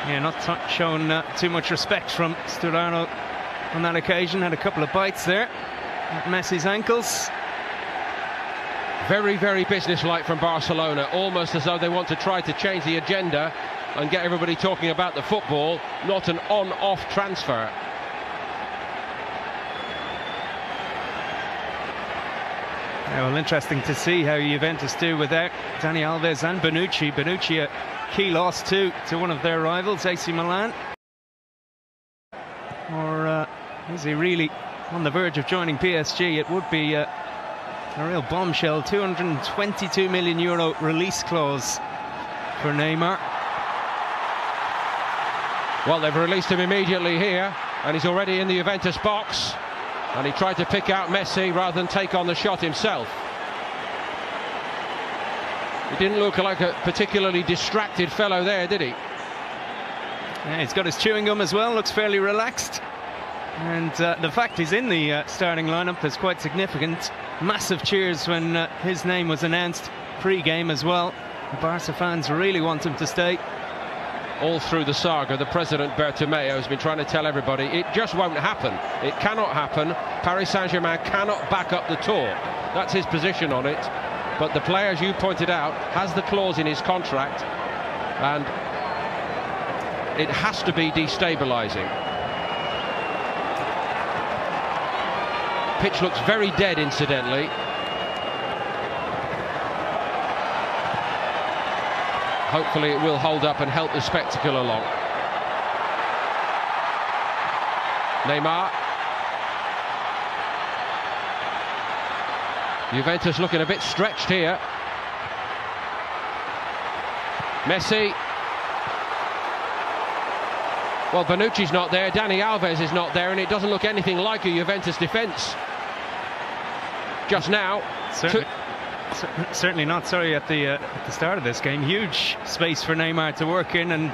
Yeah, not shown too much respect from Sturaro on that occasion. Had a couple of bites there at Messi's ankles. Very, very businesslike from Barcelona, almost as though they want to try to change the agenda and get everybody talking about the football, not an on-off transfer. Yeah, well, interesting to see how Juventus do without Dani Alves and Bonucci. Bonucci a key loss to one of their rivals, AC Milan. Or is he really on the verge of joining PSG? It would be a real bombshell. €222 million release clause for Neymar. Well, they've released him immediately here, and he's already in the Juventus box. And he tried to pick out Messi rather than take on the shot himself. He didn't look like a particularly distracted fellow there, did he? Yeah, he's got his chewing gum as well, looks fairly relaxed. And the fact he's in the starting lineup is quite significant. Massive cheers when his name was announced pre-game as well. The Barca fans really want him to stay. All through the saga, the president Bartomeu has been trying to tell everybody it just won't happen. It cannot happen. Paris Saint-Germain cannot back up the tour. That's his position on it. But the player, as you pointed out, has the clause in his contract, and it has to be destabilising. Pitch looks very dead, incidentally. Hopefully it will hold up and help the spectacle along. Neymar. Juventus looking a bit stretched here. Messi. Well, Bonucci's not there, Dani Alves is not there, and it doesn't look anything like a Juventus defence just now. Certainly not. Sorry, at the start of this game, huge space for Neymar to work in, and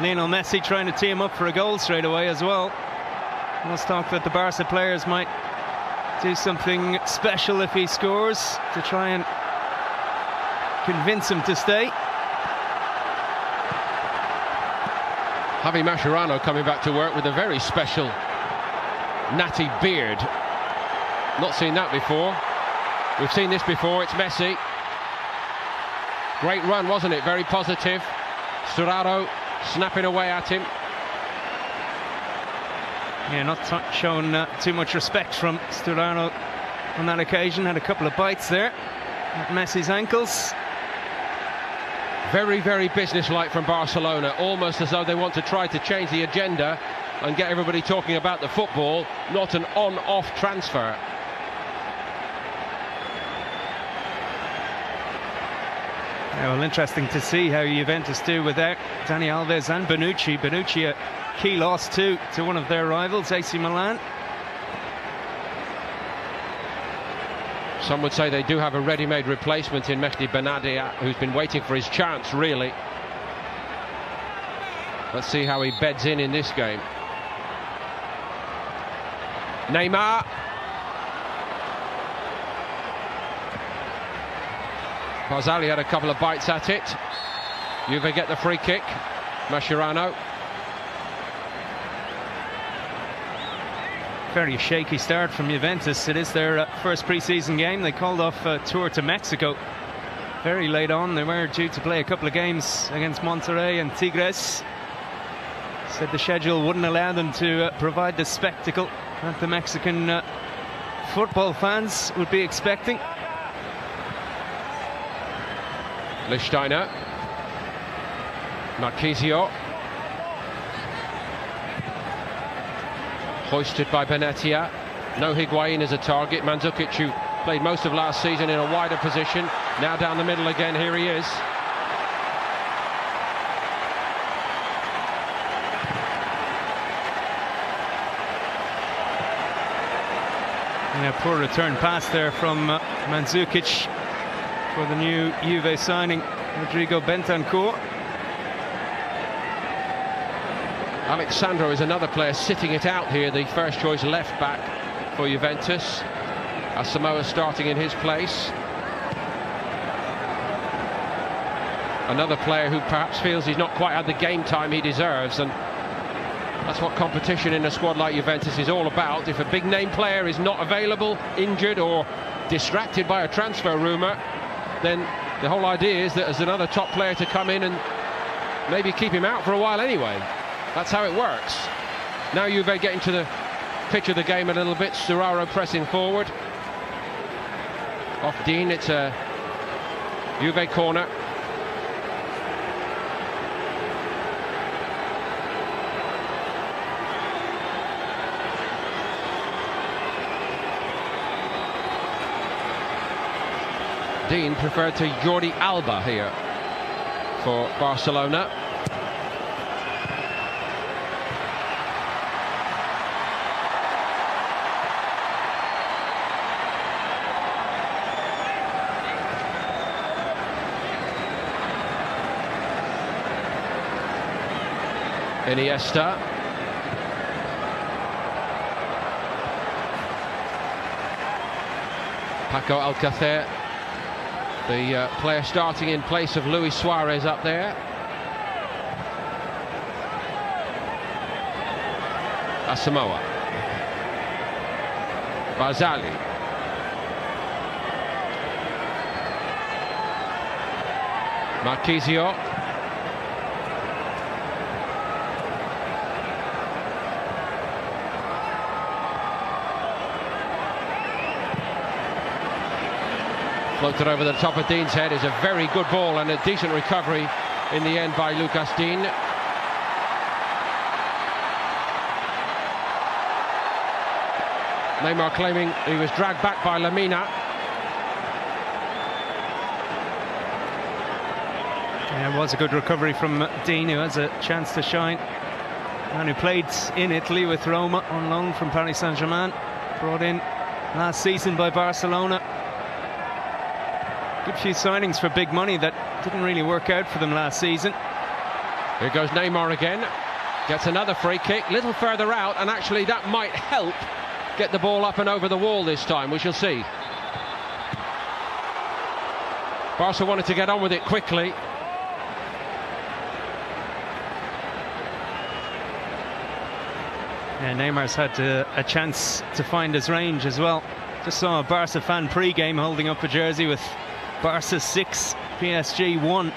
Lionel Messi trying to tee him up for a goal straight away as well. Let's talk that the Barca players might do something special if he scores to try and convince him to stay. Javi Mascherano coming back to work with a very special natty beard. Not seen that before. We've seen this before. It's Messi. Great run, wasn't it? Very positive. Sturaro snapping away at him. Yeah, not shown too much respect from Sturaro on that occasion. Had a couple of bites there at Messi's ankles. Very, very businesslike from Barcelona, almost as though they want to try to change the agenda and get everybody talking about the football, not an on-off transfer. Yeah, well, interesting to see how Juventus do without Dani Alves and Bonucci. Bonucci a key loss to one of their rivals, AC Milan. Some would say they do have a ready-made replacement in Mehdi Benatia, who's been waiting for his chance, really. Let's see how he beds in this game. Neymar. Barzali had a couple of bites at it. Juve get the free kick. Mascherano. Very shaky start from Juventus. It is their first pre-season game. They called off a tour to Mexico very late on. They were due to play a couple of games against Monterrey and Tigres. Said the schedule wouldn't allow them to provide the spectacle that the Mexican football fans would be expecting. Lichtsteiner. Marquisio. Hoisted by Benatia. No Higuain as a target. Mandzukic, who played most of last season in a wider position, now down the middle again. Here he is. Yeah, poor return pass there from Mandzukic for the new Juve signing, Rodrigo Bentancur. Alexandro is another player sitting it out here, the first choice left back for Juventus. Asamoah starting in his place. Another player who perhaps feels he's not quite had the game time he deserves, and that's what competition in a squad like Juventus is all about. If a big name player is not available, injured or distracted by a transfer rumour, then the whole idea is that there's another top player to come in and maybe keep him out for a while anyway. That's how it works. Now Juve getting to the pitch of the game a little bit. Sturaro pressing forward. Off Dean, it's a Juve corner. Dean preferred to Jordi Alba here for Barcelona. Iniesta. Paco Alcácer, the player starting in place of Luis Suarez up there. Asamoah. Barzali. Marquisio. Floated over the top of Dean's head is a very good ball and a decent recovery in the end by Lucas Dean. Neymar claiming he was dragged back by Lamina. Yeah, it was a good recovery from Dean, who has a chance to shine. And who played in Italy with Roma on loan from Paris Saint-Germain. Brought in last season by Barcelona. Good few signings for big money that didn't really work out for them last season. Here goes Neymar again. Gets another free kick, little further out, and actually that might help get the ball up and over the wall this time. We shall see. Barca wanted to get on with it quickly. Yeah, Neymar's had a chance to find his range as well. Just saw a Barca fan pre-game holding up a jersey with Barca 6, PSG 1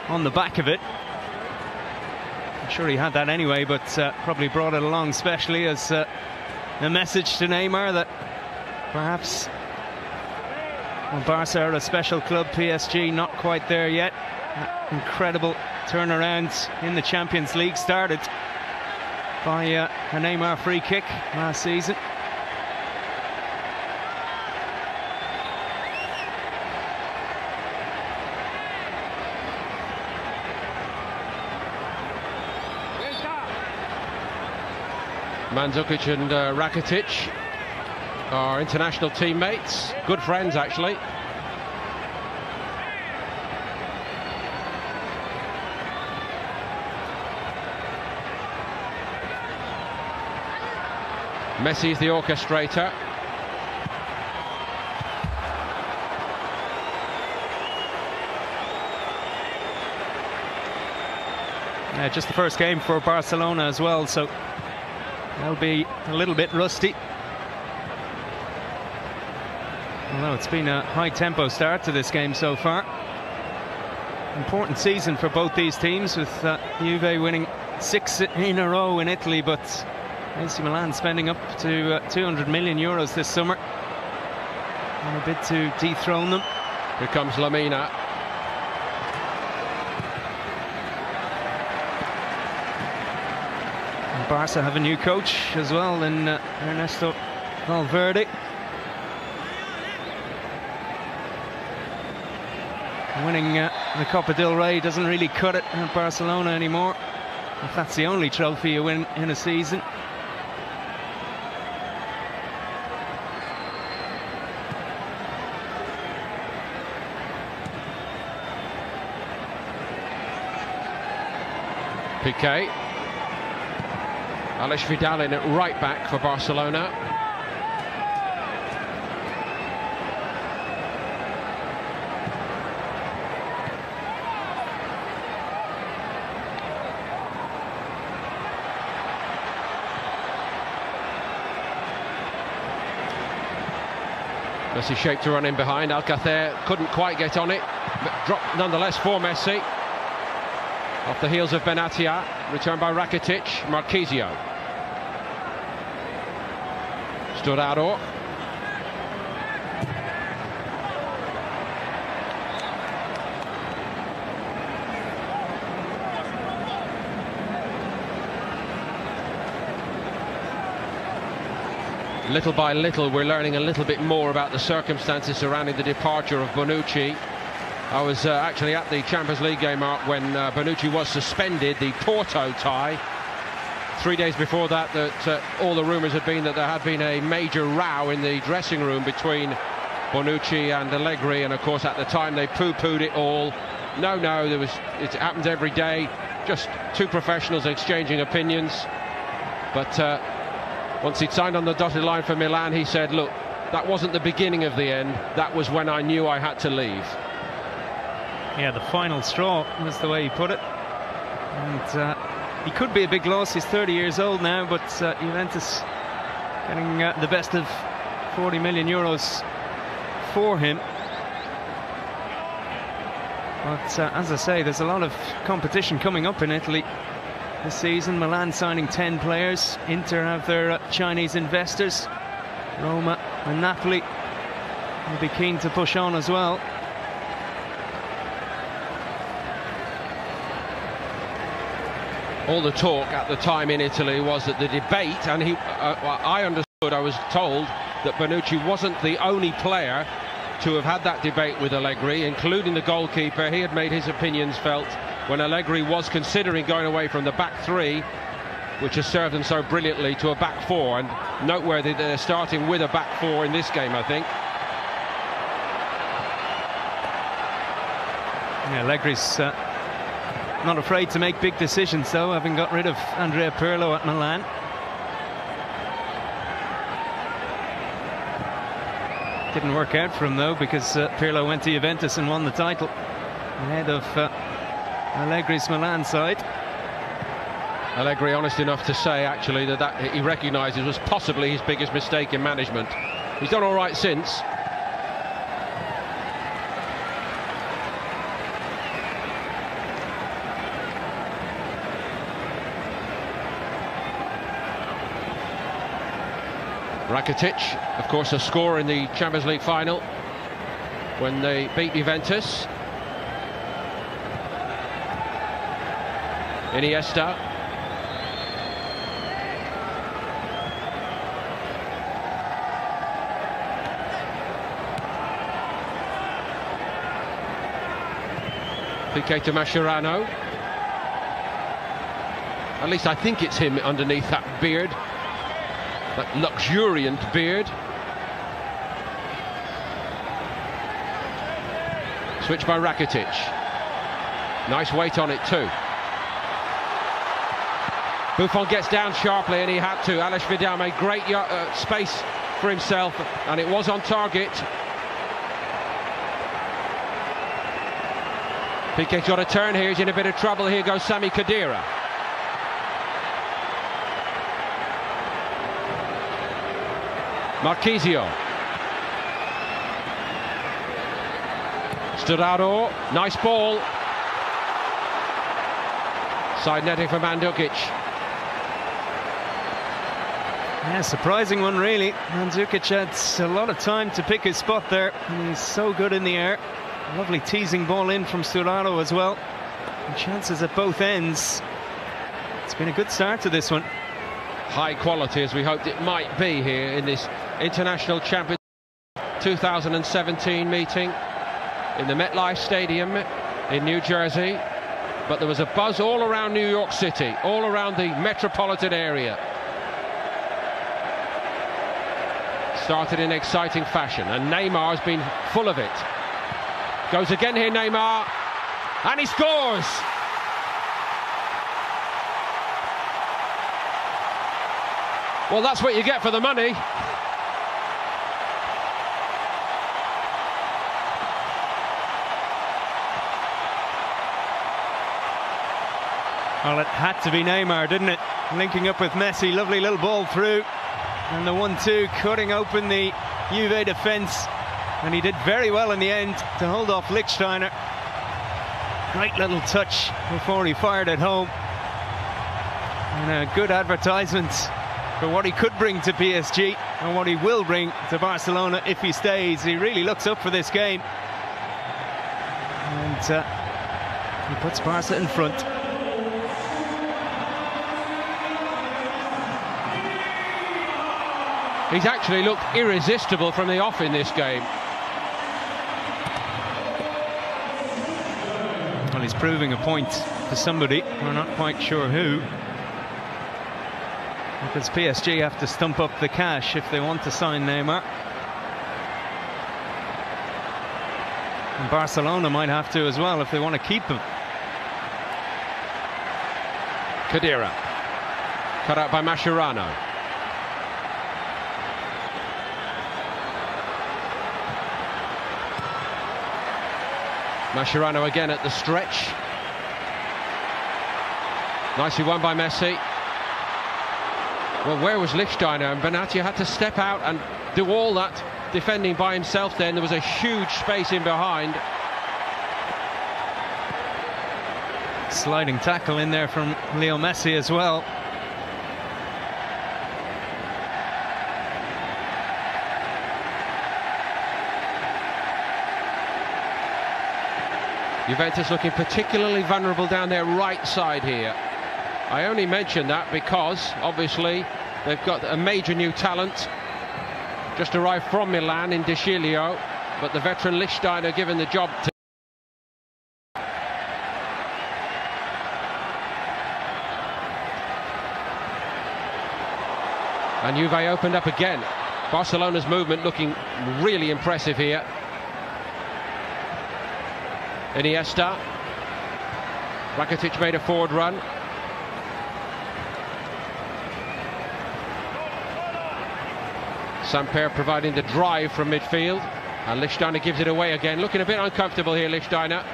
on the back of it. I'm sure he had that anyway, but probably brought it along specially as a message to Neymar that perhaps, well, Barca are a special club, PSG not quite there yet. That incredible turnaround in the Champions League started by a Neymar free kick last season. Mandzukic and Rakitic are international teammates, good friends actually. Messi is the orchestrator. Just the first game for Barcelona as well, so they'll be a little bit rusty. Although it's been a high-tempo start to this game so far. Important season for both these teams, with Juve winning 6 in a row in Italy, but AC Milan spending up to 200 million euros this summer in a bid to dethrone them. Here comes Lamina. Barca have a new coach as well in Ernesto Valverde. Winning the Copa del Rey doesn't really cut it at Barcelona anymore, if that's the only trophy you win in a season. Piqué. Alex Vidal in at right back for Barcelona. Messi shaped to run in behind. Alcacer couldn't quite get on it, but dropped nonetheless for Messi. Off the heels of Benatia, returned by Rakitic. Marquisio. Sturaro. Little by little, we're learning a little bit more about the circumstances surrounding the departure of Bonucci. I was actually at the Champions League game, Mark, when Bonucci was suspended, the Porto tie. 3 days before that, all the rumours had been that there had been a major row in the dressing room between Bonucci and Allegri, and of course at the time they poo-pooed it all. No, it happened every day, just two professionals exchanging opinions. But once he'd signed on the dotted line for Milan, he said, look, that wasn't the beginning of the end, that was when I knew I had to leave. Yeah, the final straw was the way he put it. And he could be a big loss. He's 30 years old now, but Juventus getting the best of 40 million euros for him. But as I say, there's a lot of competition coming up in Italy this season. Milan signing 10 players. Inter have their Chinese investors. Roma and Napoli will be keen to push on as well. All the talk at the time in Italy was that the debate, and I understood, I was told, that Bonucci wasn't the only player to have had that debate with Allegri, including the goalkeeper. He had made his opinions felt when Allegri was considering going away from the back three, which has served them so brilliantly, to a back four. And noteworthy that they're starting with a back four in this game, I think. Yeah, Allegri's not afraid to make big decisions, though, having got rid of Andrea Pirlo at Milan. Didn't work out for him, though, because Pirlo went to Juventus and won the title ahead of Allegri's Milan side. Allegri honest enough to say, actually, that he recognises was possibly his biggest mistake in management. He's done all right since. Rakitic, of course, a scorer in the Champions League final when they beat Juventus. Iniesta. Piqué to Mascherano. At least I think it's him underneath that beard. That luxuriant beard. Switch by Rakitic. Nice weight on it too. Buffon gets down sharply, and he had to. Alex Vidal made great space for himself, and it was on target. Piqué's got a turn here, he's in a bit of trouble. Here goes Sami Khedira. Marquisio. Sturaro, nice ball. Side netting for Mandzukic. Yeah, surprising one really. Mandzukic had a lot of time to pick his spot there. He's so good in the air. Lovely teasing ball in from Sturaro as well. And chances at both ends. It's been a good start to this one. High quality, as we hoped it might be here in this International Championship 2017 meeting in the MetLife Stadium in New Jersey. But there was a buzz all around New York City, all around the metropolitan area. Started in exciting fashion, and Neymar's been full of it. Goes again here, Neymar, and he scores! Well, that's what you get for the money. Well, it had to be Neymar, didn't it? Linking up with Messi, lovely little ball through. And the 1-2 cutting open the Juve defence. And he did very well in the end to hold off Lichtsteiner. Great little touch before he fired it home. And a good advertisement for what he could bring to PSG and what he will bring to Barcelona if he stays. He really looks up for this game. And he puts Barca in front. He's actually looked irresistible from the off in this game. Well, he's proving a point to somebody. We're not quite sure who. Because PSG have to stump up the cash if they want to sign Neymar. And Barcelona might have to as well if they want to keep him. Khedira, cut out by Mascherano. Mascherano again at the stretch. Nicely won by Messi. Well, where was Lichtsteiner? And Benatia had to step out and do all that defending by himself then. There was a huge space in behind. Sliding tackle in there from Leo Messi as well. Juventus looking particularly vulnerable down their right side here. I only mention that because obviously they've got a major new talent just arrived from Milan in De Sciglio, but the veteran Lichtsteiner given the job to and Juve opened up again. Barcelona's movement looking really impressive here. Iniesta. Rakitic made a forward run. Samper providing the drive from midfield. And Lichtsteiner gives it away again. Looking a bit uncomfortable here, Lichtsteiner.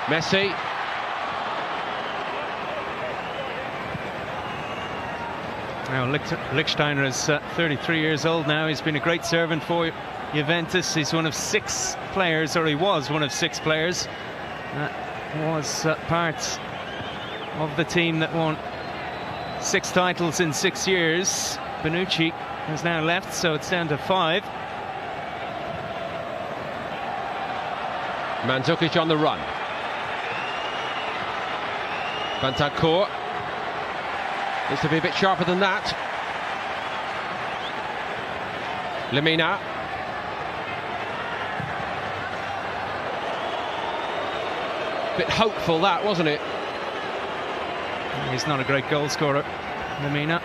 Messi. Now, Lichtsteiner is 33 years old now. He's been a great servant for Juventus. He's one of 6 players, or he was one of 6 players that was part of the team that won 6 titles in 6 years. Bonucci has now left, so it's down to 5. Mandzukic on the run. Bentancur needs to be a bit sharper than that. Lemina. Bit hopeful that, wasn't it? He's not a great goal scorer, Lemina.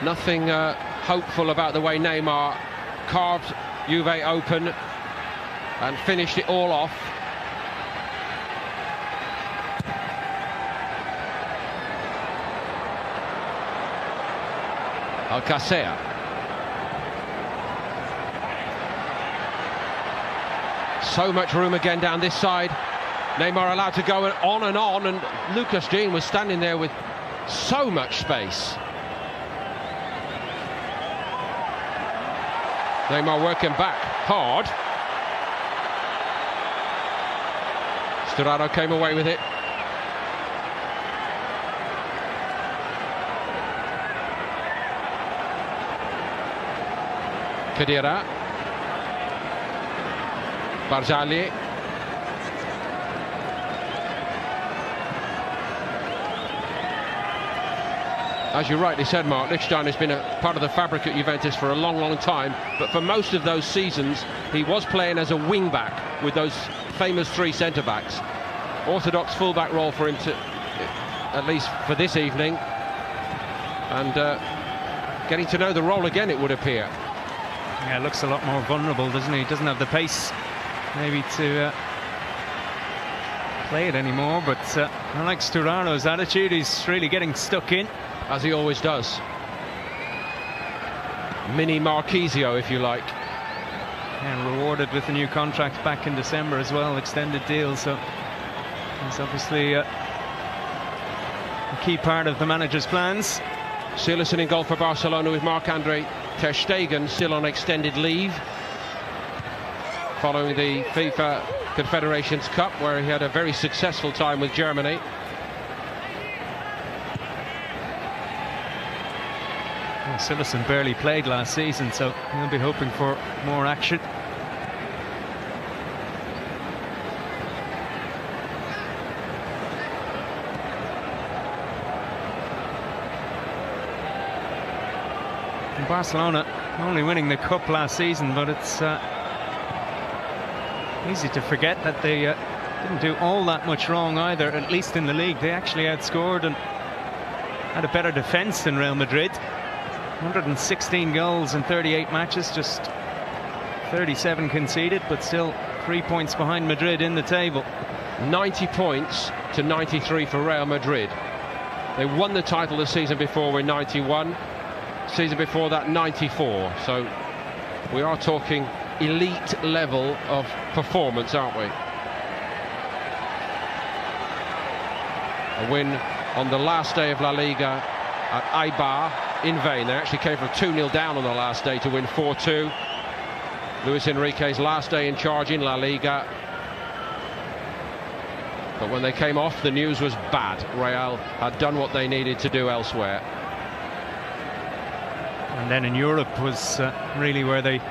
Nothing hopeful about the way Neymar carved Juve open and finished it all off. Alcacer. So much room again down this side. Neymar allowed to go on, and Lucas Digne was standing there with so much space. Neymar working back hard. Sturaro came away with it. Khedira. Barzagli. As you rightly said, Mark, Lichtsteiner has been a part of the fabric at Juventus for a long, long time, but for most of those seasons he was playing as a wing-back with those famous 3 centre-backs. Orthodox full-back role for him, to, at least for this evening, and getting to know the role again, it would appear. Yeah, looks a lot more vulnerable, doesn't he? He doesn't have the pace maybe to play it anymore, but I like Sturaro's attitude. He's really getting stuck in. As he always does. Mini Marquisio, if you like. And rewarded with a new contract back in December as well, extended deal, so he's obviously a key part of the manager's plans. Silas in goal for Barcelona with Marc-Andre Ter Stegen still on extended leave following the FIFA Confederations Cup, where he had a very successful time with Germany. Well, Sillerson barely played last season, so he'll be hoping for more action. And Barcelona only winning the cup last season, but it's easy to forget that they didn't do all that much wrong either, at least in the league. They actually outscored and had a better defence than Real Madrid. 116 goals in 38 matches, just 37 conceded, but still 3 points behind Madrid in the table. 90 points to 93 for Real Madrid. They won the title the season before with 91, season before that 94. So we are talking elite level of performance, aren't we? A win on the last day of La Liga at Eibar in vain. They actually came from 2-0 down on the last day to win 4-2. Luis Enrique's last day in charge in La Liga. But when they came off, the news was bad. Real had done what they needed to do elsewhere. And then in Europe was really where they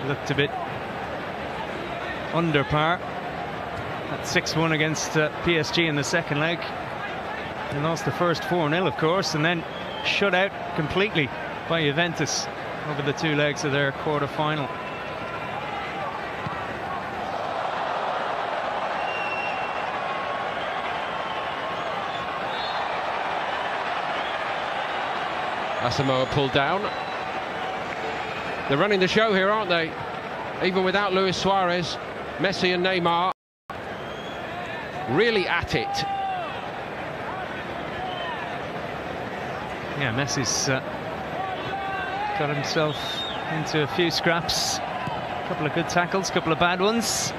looked a bit under par. At 6-1 against PSG in the second leg. They lost the first 4-0, of course, and then shut out completely by Juventus over the 2 legs of their quarter-final. Asamoah pulled down. They're running the show here, aren't they? Even without Luis Suarez, Messi and Neymar really at it. Yeah, Messi's got himself into a few scraps. A couple of good tackles, a couple of bad ones.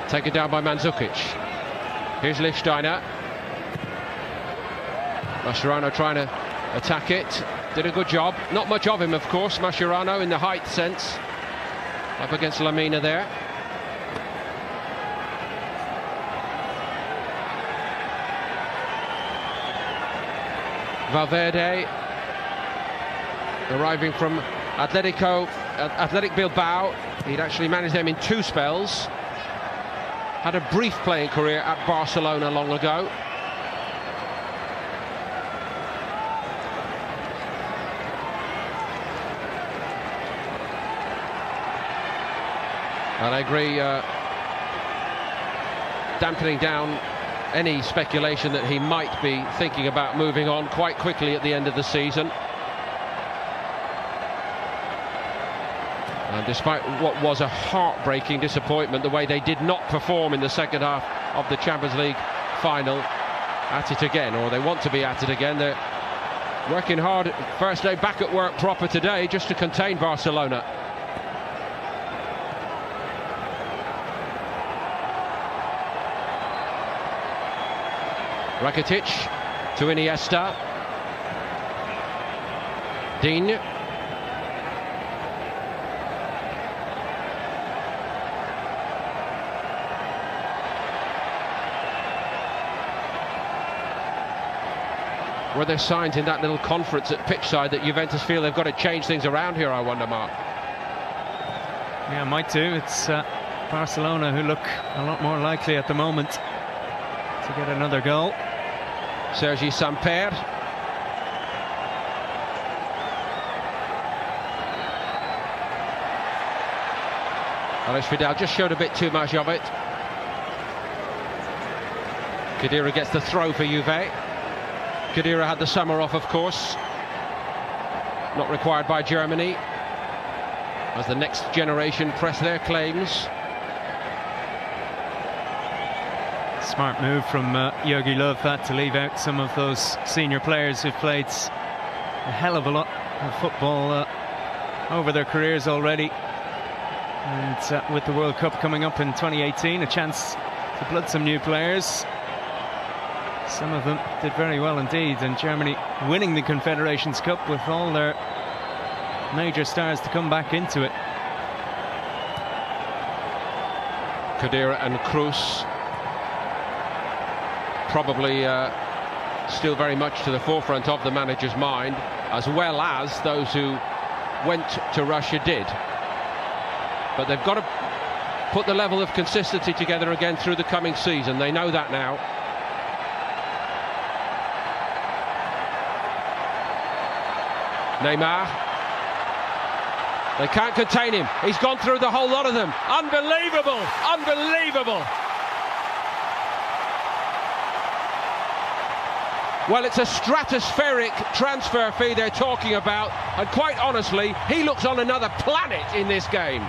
Taken down by Mandzukic. Here's Lichtsteiner. Mascherano trying to attack it. Did a good job. Not much of him, of course, Mascherano, in the height sense. Up against Lamina there. Valverde, arriving from Athletic Bilbao. He'd actually managed them in 2 spells. Had a brief playing career at Barcelona long ago. Allegri dampening down any speculation that he might be thinking about moving on quite quickly at the end of the season. And despite what was a heartbreaking disappointment, the way they did not perform in the second half of the Champions League final, at it again, or they want to be at it again. They're working hard, first day back at work proper today, just to contain Barcelona. Rakitic to Iniesta. Digne. Were there signs in that little conference at pitchside that Juventus feel they've got to change things around here, I wonder, Mark? Yeah, might do. It's Barcelona who look a lot more likely at the moment to get another goal. Sergi Samper. Alex Vidal just showed a bit too much of it. Khedira gets the throw for Juve. Khedira had the summer off, of course. Not required by Germany, as the next generation press their claims. Smart move from Jogi Löw, that, to leave out some of those senior players who've played a hell of a lot of football over their careers already. And with the World Cup coming up in 2018, a chance to blood some new players. Some of them did very well indeed, and Germany winning the Confederations Cup with all their major stars to come back into it. Khedira and Kroos probably still very much to the forefront of the manager's mind, as well as those who went to Russia did. But they've got to put the level of consistency together again through the coming season. They know that now. Neymar. They can't contain him. He's gone through the whole lot of them. Unbelievable! Unbelievable! Well, it's a stratospheric transfer fee they're talking about, and quite honestly, he looks on another planet in this game.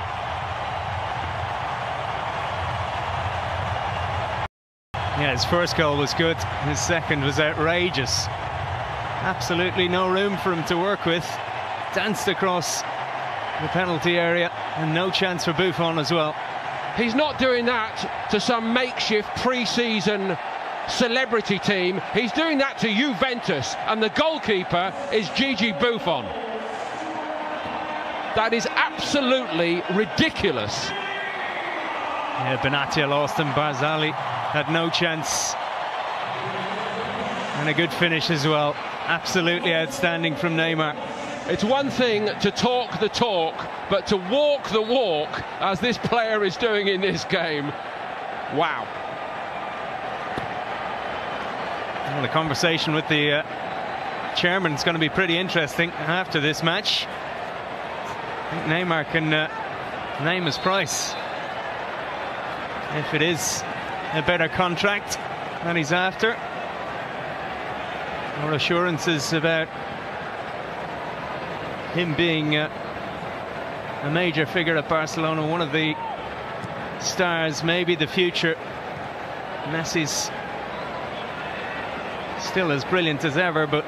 Yeah, his first goal was good, his second was outrageous. Absolutely no room for him to work with. Danced across the penalty area, and no chance for Buffon as well. He's not doing that to some makeshift pre-season celebrity team. He's doing that to Juventus, and the goalkeeper is Gigi Buffon. That is absolutely ridiculous. Yeah, Benatia lost him. Barzali had no chance. And a good finish as well. Absolutely outstanding from Neymar. It's one thing to talk the talk, but to walk the walk, as this player is doing in this game. Wow. Well, the conversation with the chairman is going to be pretty interesting after this match. I think Neymar can name his price. If it is a better contract that he's after, or assurances about him being a major figure at Barcelona, one of the stars, maybe the future. Messi's still as brilliant as ever, but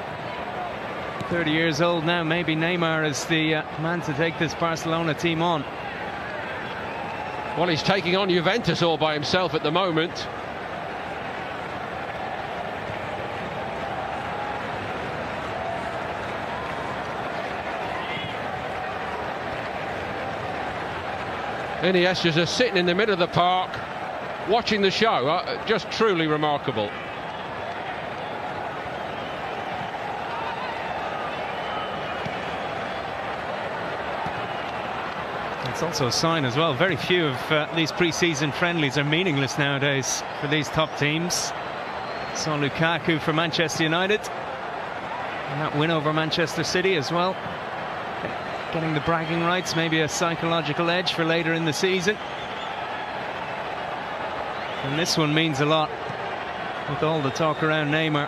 30 years old now. Maybe Neymar is the man to take this Barcelona team on. Well, he's taking on Juventus all by himself at the moment. Iniesta's just sitting in the middle of the park watching the show. Just truly remarkable. It's also a sign as well, very few of these pre-season friendlies are meaningless nowadays for these top teams. Saw Lukaku for Manchester United, and that win over Manchester City as well, getting the bragging rights, maybe a psychological edge for later in the season. And this one means a lot with all the talk around Neymar.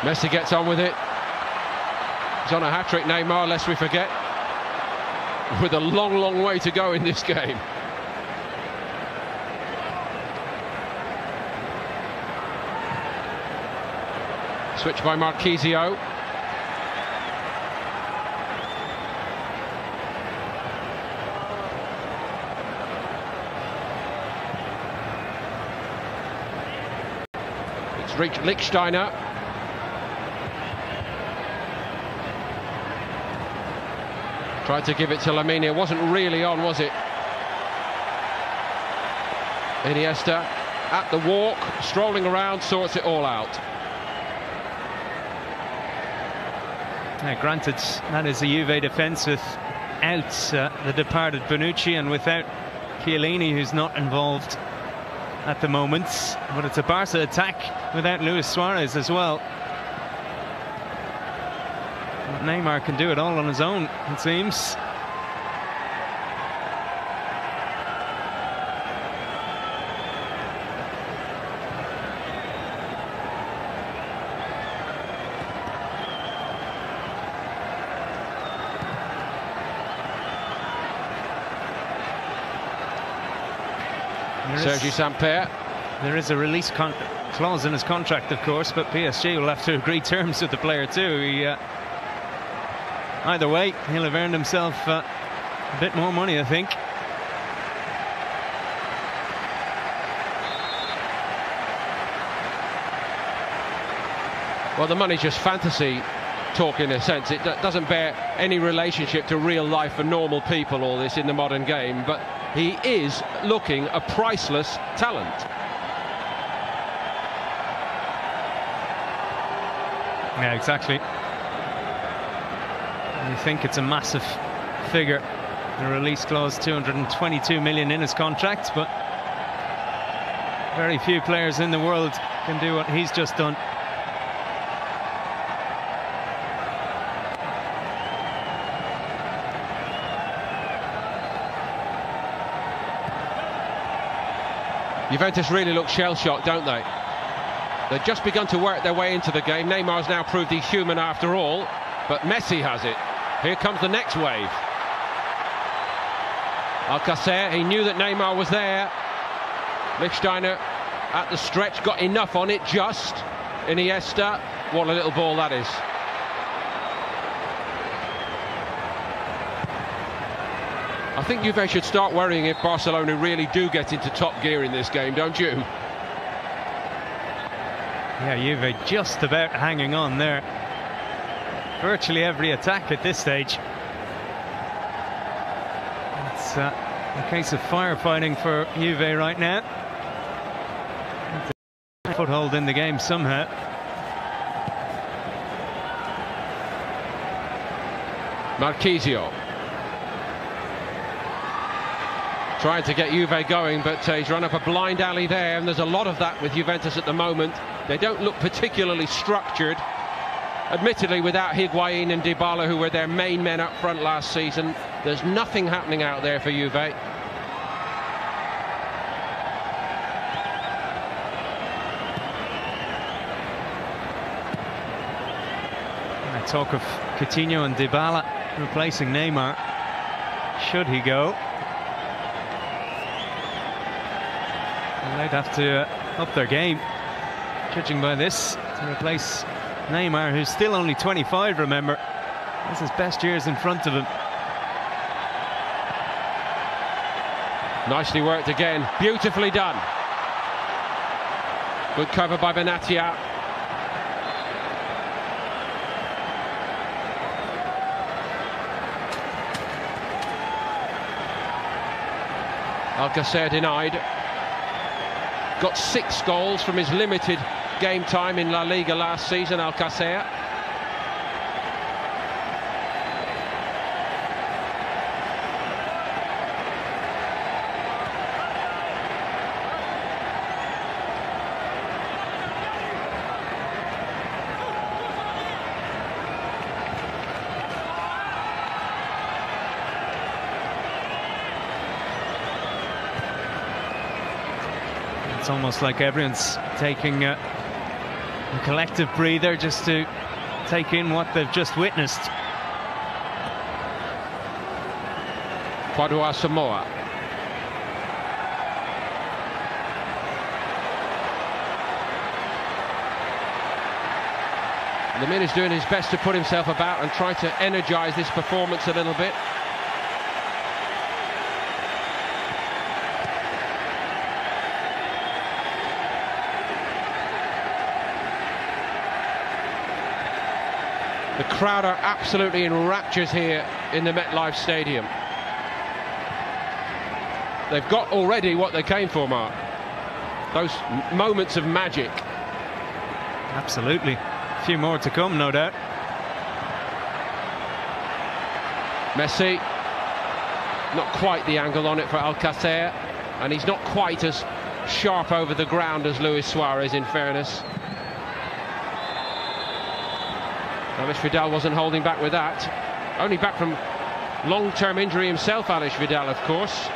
Messi gets on with it. He's on a hat-trick, Neymar, lest we forget, with a long, long way to go in this game. Switch by Marquisio. It's reached Lichtsteiner. Tried to give it to Lamine. It wasn't really on, was it? Iniesta at the walk, strolling around, sorts it all out. Now, granted, that is a Juve defence without the departed Bonucci and without Chiellini, who's not involved at the moment. But it's a Barca attack without Luis Suarez as well. But Neymar can do it all on his own, it seems. Sergi Samper. There is a release clause in his contract, of course, but PSG will have to agree terms with the player too. Either way, he'll have earned himself a bit more money, I think. Well, the money's just fantasy talk in a sense. It doesn't bear any relationship to real life for normal people, all this in the modern game, but he is looking a priceless talent. Yeah, exactly. You think it's a massive figure, the release clause, 222 million in his contract, but very few players in the world can do what he's just done. Juventus really look shell-shocked, don't they? They've just begun to work their way into the game. Neymar's now proved he's human after all, but Messi has it. Here comes the next wave. Alcacer, he knew that Neymar was there. Lichtsteiner at the stretch, got enough on it just. Iniesta, what a little ball that is. I think Juve should start worrying if Barcelona really do get into top gear in this game, don't you? Yeah, Juve just about hanging on there. Virtually every attack at this stage. It's a case of firefighting for Juve right now. Foothold in the game somehow. Marchisio trying to get Juve going, but he's run up a blind alley there, and there's a lot of that with Juventus at the moment. They don't look particularly structured. Admittedly, without Higuain and Dybala, who were their main men up front last season, there's nothing happening out there for Juve. I talk of Coutinho and Dybala replacing Neymar. Should he go? And they'd have to up their game, judging by this, to replace Neymar, who's still only 25, remember. That's his best years in front of him. Nicely worked again, beautifully done. Good cover by Benatia. Alcacer denied. Got 6 goals from his limited game time in La Liga last season, Alcacer. It's almost like everyone's taking a collective breather just to take in what they've just witnessed. Padua Samoa. The man is doing his best to put himself about and try to energise this performance a little bit. The crowd are absolutely in raptures here in the MetLife Stadium. They've got already what they came for, Mark. Those moments of magic. Absolutely. A few more to come, no doubt. Messi. Not quite the angle on it for Alcacer. And he's not quite as sharp over the ground as Luis Suarez, in fairness. Alex Vidal wasn't holding back with that. Only back from long-term injury himself, Alex Vidal, of course.